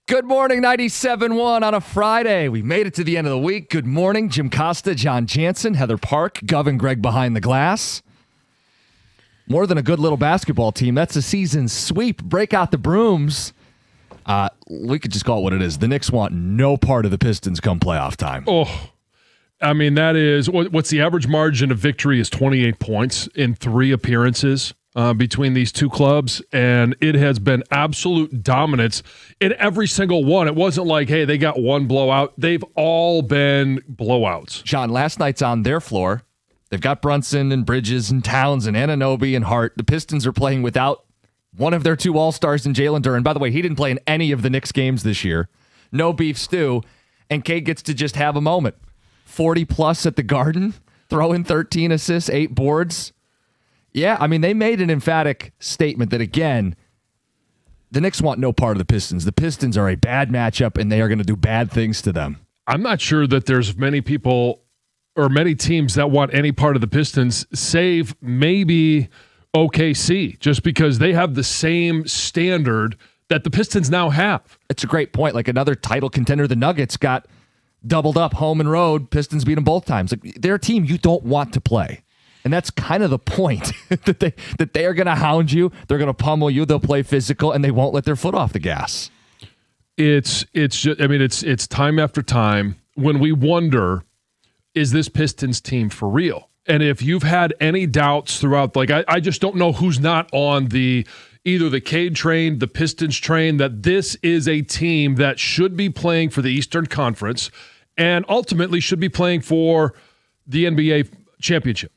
Good morning, 97.1 on a Friday. We made it to the end of the week. Good morning, Jim Costa, John Jansen, Heather Park, Gov and Greg behind the glass. More than a good little basketball team. That's a season sweep. Break out the brooms. We could just call it what it is. The Knicks want no part of the Pistons come playoff time. Oh, I mean, that is, what's the average margin of victory is 28 points in 3 appearances between these two clubs, and it has been absolute dominance in every single one. It wasn't like, hey, they got one blowout. They've all been blowouts. John, last night's on their floor. They've got Brunson and Bridges and Towns and Anunoby and Hart. The Pistons are playing without one of their 2 All-Stars in Jalen Duren. By the way, he didn't play in any of the Knicks games this year. No beef stew. And Cade gets to just have a moment. 40-plus at the Garden, throw in 13 assists, 8 boards. Yeah, I mean, they made an emphatic statement that, again, the Knicks want no part of the Pistons. The Pistons are a bad matchup, and they are going to do bad things to them. I'm not sure that there's many people or many teams that want any part of the Pistons, save maybe OKC, just because they have the same standard that the Pistons now have. It's a great point. Like another title contender, the Nuggets got doubled up home and road. Pistons beat them both times. Like, they're a team you don't want to play. And that's kind of the point, that they are going to hound you, they're going to pummel you, they'll play physical, and they won't let their foot off the gas. It's just, I mean, it's time after time when we wonder, is this Pistons team for real? And if you've had any doubts throughout, like I just don't know who's not on either the Cade train, the Pistons train, that this is a team that should be playing for the Eastern Conference and ultimately should be playing for the NBA championship.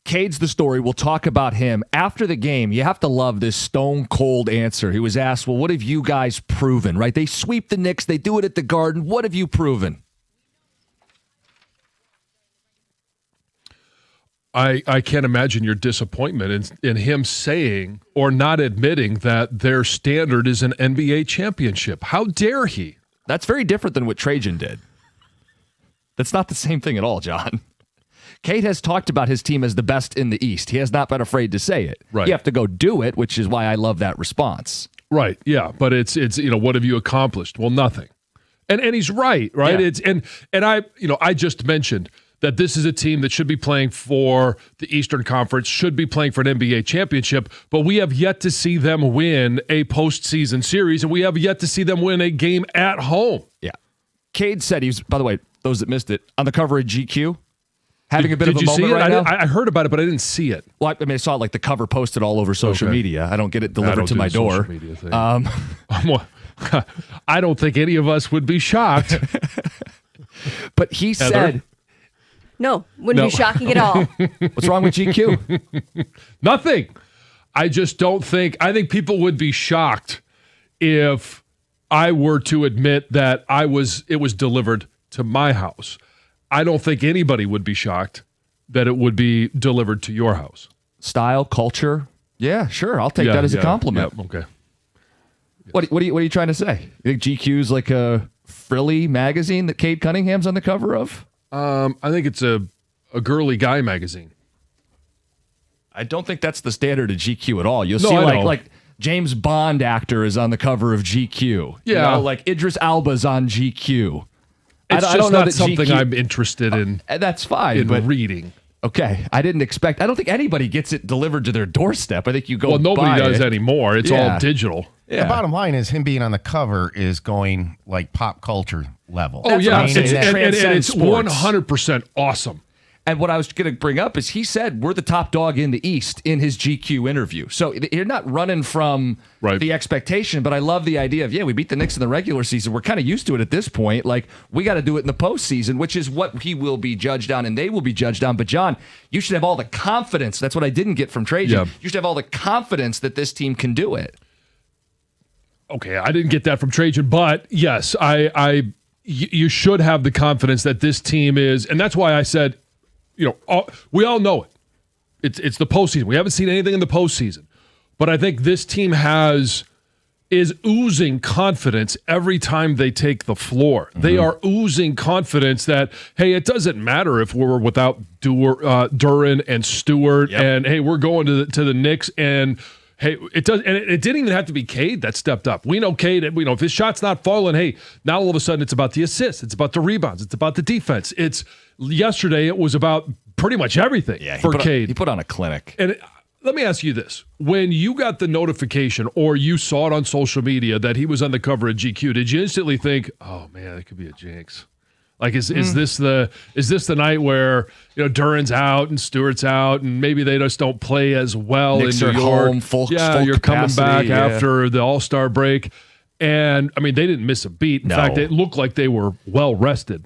Cade's the story. We'll talk about him. After the game, you have to love this stone-cold answer. He was asked, well, what have you guys proven, right? They sweep the Knicks. They do it at the Garden. What have you proven? I can't imagine your disappointment in him saying or not admitting that their standard is an NBA championship. How dare he? That's very different than what Trajan did. That's not the same thing at all, John. Cade has talked about his team as the best in the East. He has not been afraid to say it. Right. You have to go do it, which is why I love that response. Right, yeah, but it's what have you accomplished? Well, nothing. And he's right? Yeah. It's and I just mentioned that this is a team that should be playing for the Eastern Conference, should be playing for an NBA championship, but we have yet to see them win a postseason series, and we have yet to see them win a game at home. Yeah. Cade said he was, by the way, those that missed it, on the cover of GQ, having a bit of a moment right now. I heard about it, but I didn't see it. Well, I mean, I saw it like the cover posted all over social media. I don't get it delivered to my door. I don't think any of us would be shocked. But he said... No, wouldn't be shocking at all. What's wrong with GQ? Nothing. I just don't think... I think people would be shocked if I were to admit that it was delivered to my house. I don't think anybody would be shocked that it would be delivered to your house. Style, culture. Yeah, sure. I'll take that as a compliment. Yeah, okay. What are you trying to say? You think GQ's like a frilly magazine that Cade Cunningham's on the cover of? I think it's a girly guy magazine. I don't think that's the standard of GQ at all. You'll see like James Bond actor is on the cover of GQ. Yeah. Like Idris Elba's on GQ. It's I don't know not that something GQ, I'm interested in. That's fine. But reading. Okay. I don't think anybody gets it delivered to their doorstep. I think you go. Well, nobody does anymore. It's all digital. Yeah. The bottom line is him being on the cover is going like pop culture level. Oh, yeah. And it's 100% awesome. And what I was going to bring up is he said we're the top dog in the East in his GQ interview. So you're not running from the expectation, but I love the idea of, we beat the Knicks in the regular season. We're kind of used to it at this point. Like, we got to do it in the postseason, which is what he will be judged on and they will be judged on. But, John, you should have all the confidence. That's what I didn't get from Trajan. Yeah. You should have all the confidence that this team can do it. Okay, I didn't get that from Trajan, but yes, you should have the confidence that this team is, and that's why I said, we all know it. It's the postseason. We haven't seen anything in the postseason, but I think this team is oozing confidence every time they take the floor. Mm-hmm. They are oozing confidence that, hey, it doesn't matter if we're without Duren and Stewart, and hey, we're going to the Knicks, and Hey, it does, and it didn't even have to be Cade that stepped up. We know Cade. If his shot's not falling, hey, now all of a sudden it's about the assists, it's about the rebounds, it's about the defense. Yesterday it was about pretty much everything for Cade. He put on a clinic. And let me ask you this: when you got the notification or you saw it on social media that he was on the cover of GQ, did you instantly think, "Oh man, it could be a jinx"? Like, is this the night where Duran's out and Stewart's out and maybe they just don't play as well Knicks in New are York? home, full you're capacity, coming back after the All-Star break, and I mean they didn't miss a beat. In fact, it looked like they were well rested.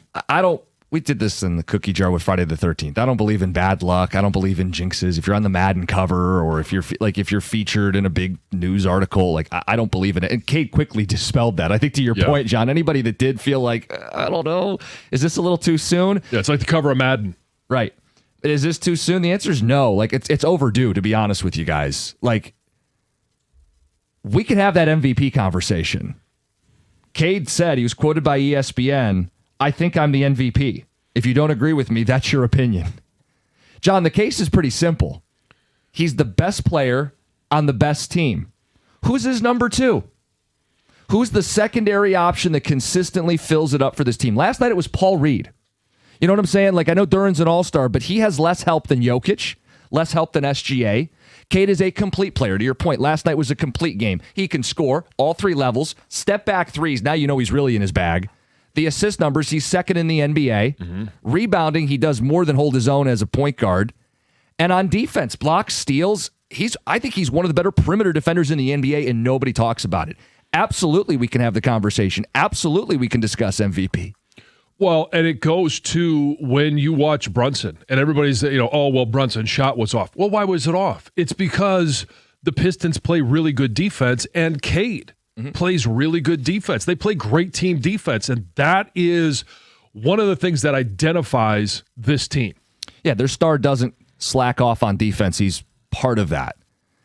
We did this in the cookie jar with Friday the 13th. I don't believe in bad luck. I don't believe in jinxes. If you're on the Madden cover or if you're featured in a big news article, I don't believe in it. And Cade quickly dispelled that. I think to your point, John, anybody that did feel like, I don't know, is this a little too soon? Yeah, it's like the cover of Madden. Right. Is this too soon? The answer is no. It's overdue, to be honest with you guys. We can have that MVP conversation. Cade said, he was quoted by ESPN, "I think I'm the MVP. If you don't agree with me, that's your opinion." John, the case is pretty simple. He's the best player on the best team. Who's his number two? Who's the secondary option that consistently fills it up for this team? Last night it was Paul Reed. You know what I'm saying? I know Duran's an all-star, but he has less help than Jokic, less help than SGA. Cade is a complete player. To your point, last night was a complete game. He can score all three levels, step back threes. Now you know he's really in his bag. The assist numbers, he's second in the NBA. Mm-hmm. Rebounding, he does more than hold his own as a point guard. And on defense, blocks, steals, I think he's one of the better perimeter defenders in the NBA, and nobody talks about it. Absolutely, we can have the conversation. Absolutely, we can discuss MVP. Well, and it goes to when you watch Brunson, and everybody's, Brunson's shot was off. Well, why was it off? It's because the Pistons play really good defense, and Cade plays really good defense. They play great team defense, and that is one of the things that identifies this team. Yeah, their star doesn't slack off on defense. He's part of that.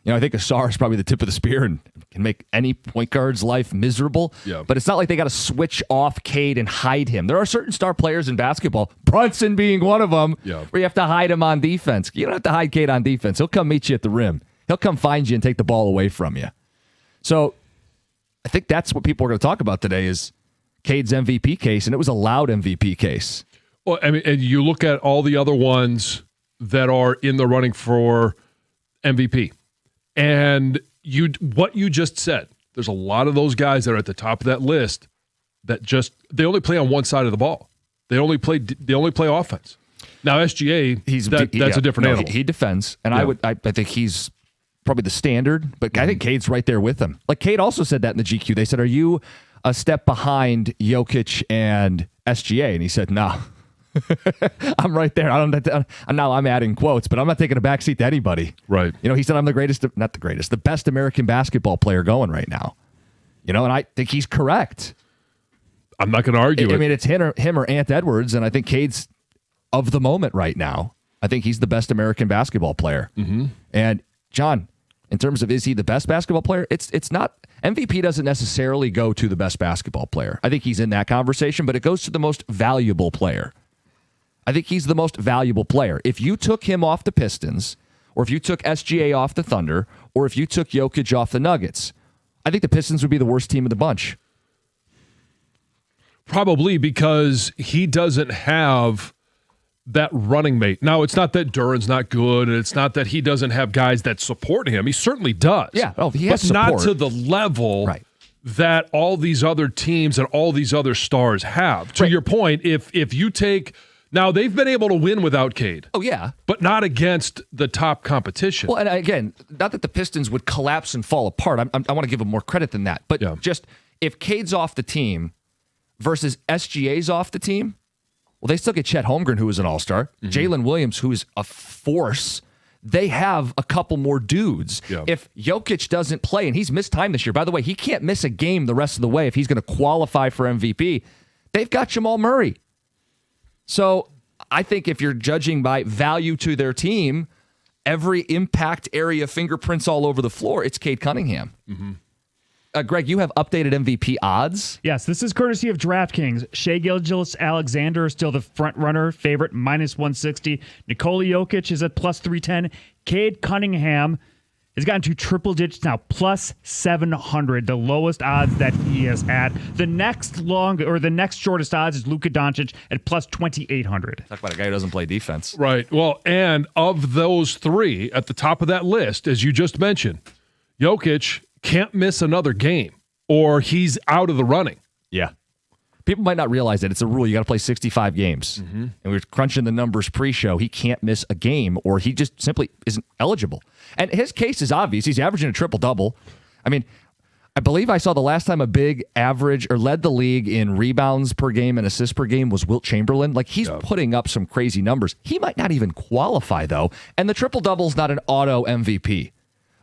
I think Asar is probably the tip of the spear and can make any point guard's life miserable. Yeah. But it's not like they got to switch off Cade and hide him. There are certain star players in basketball, Brunson being one of them, where you have to hide him on defense. You don't have to hide Cade on defense. He'll come meet you at the rim. He'll come find you and take the ball away from you. So I think that's what people are going to talk about today is Cade's MVP case, and it was a loud MVP case. Well, I mean, and you look at all the other ones that are in the running for MVP, and what you just said, there's a lot of those guys that are at the top of that list that they only play on one side of the ball. They only play offense. Now SGA, that's a different animal. He defends, and I think he's probably the standard, but I think Cade's right there with him. Cade also said that in the GQ. They said, "Are you a step behind Jokic and SGA?" And he said, "No, I'm right there. Now I'm adding quotes, but I'm not taking a backseat to anybody." Right. He said, "I'm the best American basketball player going right now." And I think he's correct. I'm not going to argue it. I mean, it's him or Ant Edwards, and I think Cade's of the moment right now. I think he's the best American basketball player. Mm-hmm. And John, in terms of is he the best basketball player, it's not. MVP doesn't necessarily go to the best basketball player. I think he's in that conversation, but it goes to the most valuable player. I think he's the most valuable player. If you took him off the Pistons, or if you took SGA off the Thunder, or if you took Jokic off the Nuggets, I think the Pistons would be the worst team of the bunch. Probably because he doesn't have that running mate. Now, it's not that Duran's not good, and it's not that he doesn't have guys that support him. He certainly does. Yeah, he has but support. Not to the level that all these other teams and all these other stars have. To your point, if you take... Now, they've been able to win without Cade. Oh, yeah. But not against the top competition. Well, and again, not that the Pistons would collapse and fall apart. I want to give them more credit than that. But just if Cade's off the team versus SGA's off the team, well, they still get Chet Holmgren, who is an all-star. Mm-hmm. Jalen Williams, who is a force. They have a couple more dudes. Yeah. If Jokic doesn't play, and he's missed time this year, by the way, he can't miss a game the rest of the way if he's going to qualify for MVP. They've got Jamal Murray. So I think if you're judging by value to their team, every impact area fingerprints all over the floor, it's Cade Cunningham. Mm-hmm. Greg, you have updated MVP odds? Yes, this is courtesy of DraftKings. Shai Gilgeous-Alexander is still the front-runner favorite, minus 160. Nikola Jokic is at plus 310. Cade Cunningham, has gotten to triple digits now, plus 700, the lowest odds that he has had. The next shortest odds is Luka Doncic at plus 2,800. Talk about a guy who doesn't play defense. Right. Well, and of those three at the top of that list, as you just mentioned, Jokic can't miss another game or he's out of the running. Yeah. People might not realize that it's a rule. You got to play 65 games. Mm-hmm. And we were crunching the numbers pre-show. He can't miss a game or he just simply isn't eligible. And his case is obvious. He's averaging a triple-double. I mean, I believe I saw the last time a big average or led the league in rebounds per game and assists per game was Wilt Chamberlain. Like, he's putting up some crazy numbers. He might not even qualify, though. And the triple-double is not an auto MVP.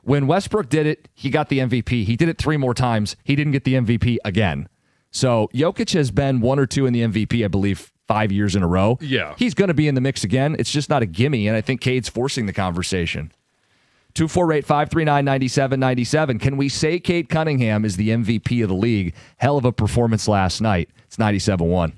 When Westbrook did it, he got the MVP. He did it 3 more times. He didn't get the MVP again. So Jokic has been 1 or 2 in the MVP, I believe, 5 years in a row. Yeah. He's going to be in the mix again. It's just not a gimme, and I think Cade's forcing the conversation. 248-539-9797. Can we say Cade Cunningham is the MVP of the league? Hell of a performance last night. It's 97-1.